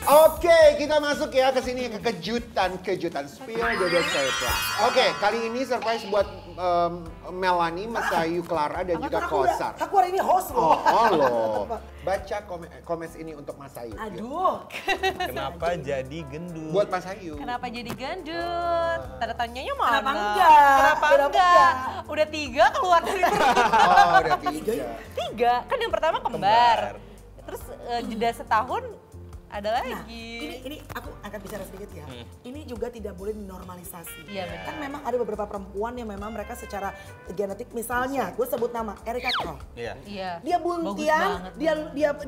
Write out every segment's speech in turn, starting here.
Oke, kita masuk ya ke sini ke kejutan spill the surprise. Oke, kali ini surprise buat Melanie, Masayu, Clara dan juga Kosar. Aku hari ini host loh. Oh loh. Baca komen ini untuk Masayu. Aduh. Kenapa jadi gendut? Buat Masayu. Kenapa jadi gendut? Tanda tanyanya mana? Kenapa enggak? Kenapa enggak? Udah 3 keluar dari perut. Oh, udah 3. 3, kan yang pertama kembar. Terus jeda setahun ada lagi. Nah, ini aku akan bicara sedikit ya. Ini juga tidak boleh dinormalisasi. Iya, benar. Kan memang ada beberapa perempuan yang memang mereka secara genetik, misalnya gue sebut nama Erika Kroll. Iya. Iya. Dia buntian,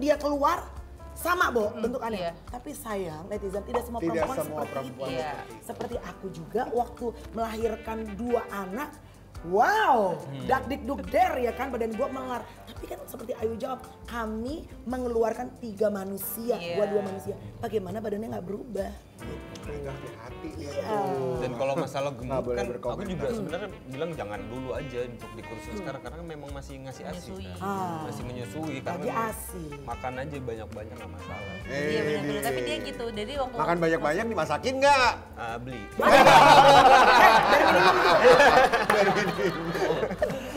dia keluar sama iya. bentukannya. Tapi sayang netizen tidak semua Tidak perempuan semua seperti perempuan itu. Iya. Seperti aku juga waktu melahirkan 2 anak. Wow, dak dik duk der ya kan, badan gua melar. Tapi kan seperti Ayu jawab, kami mengeluarkan 3 manusia, Iya. gua 2 manusia. Bagaimana badannya nggak berubah? Enggak hati dia Iya. tuh. Dan kalau masalah Nggak gemuk boleh kan aku berkomentar. juga sebenarnya bilang jangan dulu aja untuk dikurusin sekarang karena memang masih ngasih ASI Menyusui. kan. Masih menyusui karena Lagi memang ASI. makan aja banyak-banyak nggak masalah. Iya benar-benar. Tapi dia gitu. Jadi waktu Makan banyak-banyak dimasakin nggak? Beli.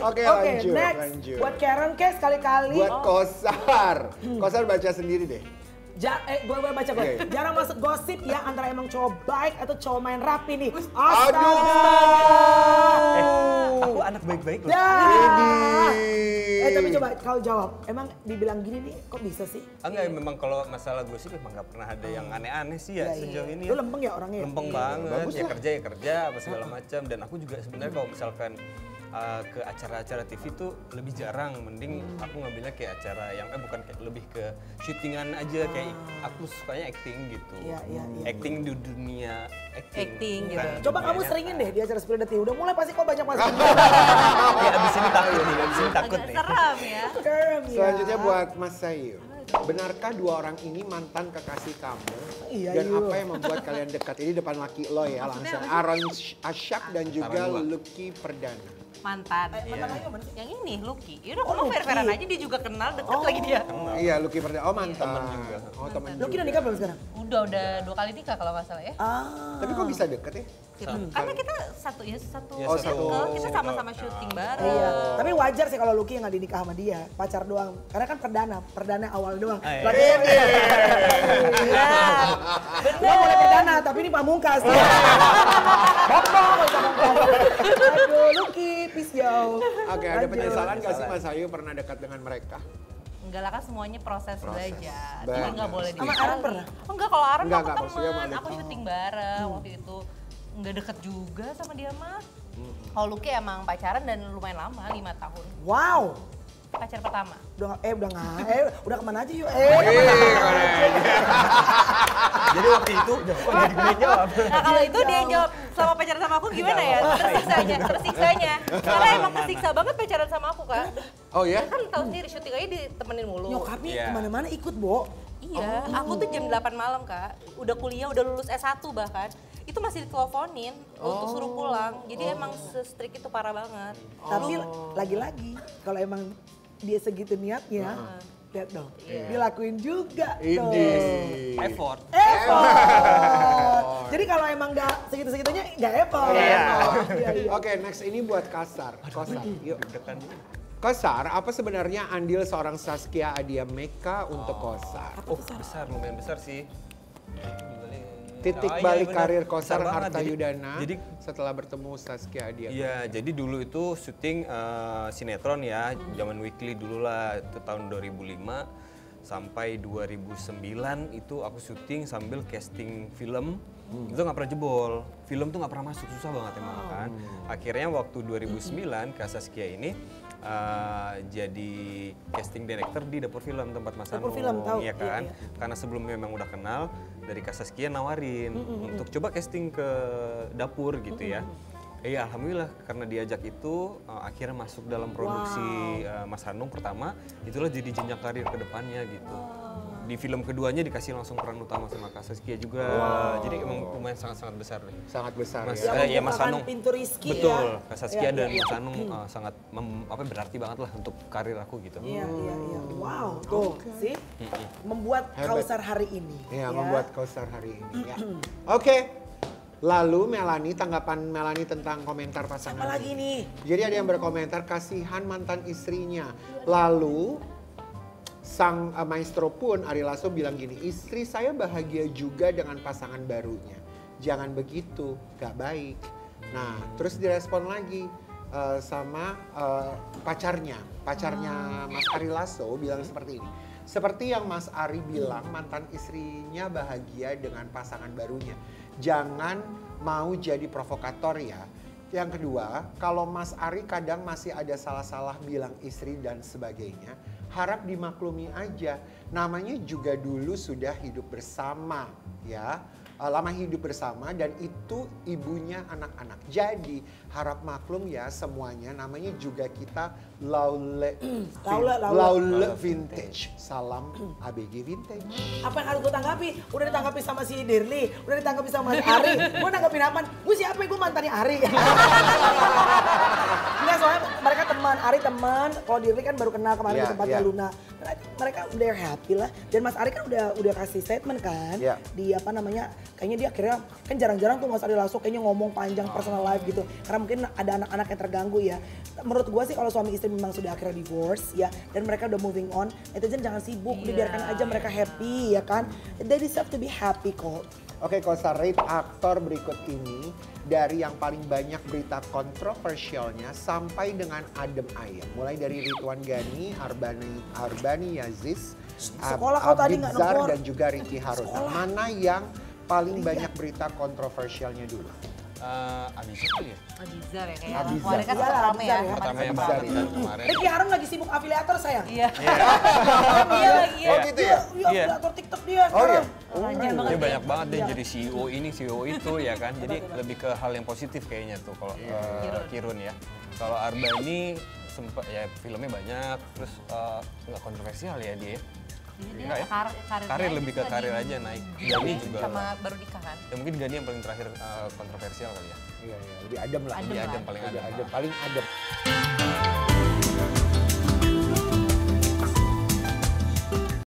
Oke, Oke, lanjut, next. lanjut. Buat Karen Case sekali-kali. Buat Kosar. Kosar baca sendiri deh. Gue baca gue. Oke. Jarang masuk gosip ya antara emang cowok baik atau cowok main rapi nih. Aduh. Aku anak baik-baik loh. Dah. Tapi coba kau jawab. Emang dibilang gini nih, kok bisa sih? Enggak, memang kalau masalah gosip memang nggak pernah ada yang aneh-aneh sih ya sejauh ini. Lu lempeng ya orangnya? Lempeng banget, Bagus ya lah. kerja apa segala macam. Dan aku juga sebenarnya kalau misalkan ke acara-acara TV tuh lebih jarang, mending aku ngambilnya kayak acara yang bukan kayak lebih ke syutingan aja, kayak aku sukanya acting gitu. Iya. Acting di dunia Acting bukan gitu. Coba kamu dunia seringin nyata. deh di acara Spill the Tea. Udah mulai pasti kok banyak masuk. Ya abis ini takut nih, abis ini takut Agak nih. seram ya. Selanjutnya buat Mas Sayu. Benarkah 2 orang ini mantan kekasih kamu? Iya, Dan iya. apa yang membuat kalian dekat? Ini depan laki lo ya langsung. Aaron Ashak dan juga Aaron dua. Lucky Perdana. Mantan. Mantan Ayu mana sih? Yang ini Lucky. Yaudah kamu Lucky. fair-fairan aja, dia juga kenal, deket lagi dia. Iya, Lucky Perdana. Oh, mantan. Temen juga. Oh, temen Lu juga. udah nikah belum sekarang? Udah 2 kali nikah kalau nggak salah ya. Tapi kok bisa deket ya? Karena kita satu Ya, circle, satu kita sama-sama syuting bareng. Iya. Tapi wajar sih kalau Lucky yang nggak dinikah sama dia, pacar doang. Karena kan perdana awal doang. iya. Lagi Iya. Gua boleh perdana, tapi ini pamungkas. Bambang, aduh, Lucky, peace yo. Oke, ada Lanjut. penyesalan nggak sih Mas Sayu pernah dekat dengan mereka? Enggak lah kan semuanya proses belajar. Jadi Benar. nggak boleh Sama disesali. Aaron pernah? Enggak, kalau Aaron Enggak, aku maksudnya teman, sama aku dia. syuting bareng waktu itu. Nggak deket juga sama dia mah. Kalau Lucky emang pacaran dan lumayan lama, 5 tahun. Wow. Pacar pertama. Udah kemana aja yuk? Jadi waktu itu, kok jadi gue jawab? Nah kalau itu dia jawab sama pacaran sama aku gimana ya? Tersiksanya. Karena emang kesiksa banget pacaran sama aku Kak. Oh ya? Kan tahu sendiri syuting aja ditemenin mulu. Nyokapnya Iya. kemana-mana ikut, Bo. Iya, aku tuh jam 8 malam Kak. Udah kuliah, udah lulus S1 bahkan. Itu masih diteleponin untuk suruh pulang. Jadi emang se-strict itu parah banget. Tapi lagi-lagi, kalau emang dia segitu niatnya, lihat dong, dilakuin juga tuh. Ini. Effort. Jadi kalau emang nggak segitu-segitunya, nggak effort. Iya. Iya. Oke, next ini buat Kasar. Kosar, yuk. Dekan. Kosar, apa sebenarnya andil seorang Saskia Adia Meka untuk Kosar? Oh besar, lumayan besar sih. Titik Oh, iya, balik bener. karir Kosar Besar banget. Harta Yudana Jadi setelah bertemu Saskia Adia. iya, jadi dulu itu syuting sinetron ya, zaman weekly dulu lah, itu tahun 2005 sampai 2009 itu aku syuting sambil casting film. Itu nggak pernah jebol, film tuh nggak pernah masuk, susah banget emang kan. Akhirnya waktu 2009 Kak Saskia ini jadi casting director di dapur film tempat Mas Dapur Hanung, film, tahu. iya kan? Iya, iya. Karena sebelumnya memang udah kenal, dari Kak Saskia nawarin untuk coba casting ke dapur gitu ya. Iya, alhamdulillah karena diajak itu akhirnya masuk dalam produksi Mas Hanung pertama, itulah jadi jenjang karir ke depannya gitu. di film keduanya dikasih langsung peran utama sama Kak Saskia juga. Jadi emang lumayan sangat-sangat besar nih. Sangat besar Mas, ya. Ya, Mas membukakan Anung. pintu Rizky Betul, ya. Kak Saskia dan Iya, Mas Anung sangat berarti banget lah untuk karir aku gitu. Iya. Wow, tuh sih membuat Hebat. Kausar hari ini. Ya, membuat Kausar hari ini ya. Oke. Lalu Melanie, tanggapan Melanie tentang komentar pasangan. Apa lagi nih? Jadi ada yang berkomentar kasihan mantan istrinya. Lalu sang maestro pun Ari Lasso bilang gini, istri saya bahagia juga dengan pasangan barunya. Jangan begitu, gak baik. Nah, terus direspon lagi sama pacarnya Mas Ari Lasso bilang seperti ini. Seperti yang Mas Ari bilang, mantan istrinya bahagia dengan pasangan barunya. Jangan mau jadi provokator ya. Yang kedua, kalau Mas Ari kadang masih ada salah-salah bilang istri dan sebagainya, harap dimaklumi aja. Namanya juga dulu sudah hidup bersama ya. Lama hidup bersama dan itu ibunya anak-anak. Jadi harap maklum ya semuanya, namanya juga kita laule vintage. Salam ABG vintage. Apa yang harus gue tanggapi? Udah ditanggapi sama si Dirli, udah ditanggapi sama si Ari. Gue nanggapin apa? Gue siapa? Gue mantannya Ari. Enggak, soalnya mereka teman, Ari teman. Kalau Dirli kan baru kenal kemarin di tempatnya Luna. Mereka udah happy lah. Dan Mas Ari kan udah kasih statement kan. Di apa namanya, kayaknya dia akhirnya, kan jarang-jarang tuh Mas Ari Lasso kayaknya ngomong panjang personal life gitu. Karena mungkin ada anak-anak yang terganggu ya. Menurut gue sih kalau suami istri memang sudah akhirnya divorce ya. Dan mereka udah moving on, netizen jangan sibuk, dibiarkan aja mereka happy ya kan. They deserve to be happy kok. Oke, Kausar rate aktor berikut ini dari yang paling banyak berita kontroversialnya sampai dengan adem ayem. Mulai dari Ridwan Ghani, Arbani Yaziz, Sekolah kau tadi nggak Abizar nongol. dan juga Ricky Harun. Nah, mana yang paling banyak berita kontroversialnya dulu? Abizar kali ya? Abizar ya kayaknya. Abizar. Kemarin kan Iyalah, sempat rame ya. Abizar ya. Pertama yang Abizar banget ya. kan kemarin. Ricky Harun lagi sibuk afiliator sayang. Iya. Iya lagi ya. Oh gitu ya? Iya, afiliator TikTok dia. Oh iya? Rajin banget Dia ya. banyak banget dia jadi CEO ini, CEO itu ya kan. Jadi lebih ke hal yang positif kayaknya tuh kalau Kirun ya. Kalau Arbani sempat ya filmnya banyak, terus nggak kontroversial ya dia. Dia Enggak ya? Karir lebih ke karir aja naik. Gani juga. Sama baru nikah kan. Ya mungkin Gani yang paling terakhir kontroversial kali ya. Iya, lebih adem lah. Lebih adem, paling Lebih adem. adem, paling adem.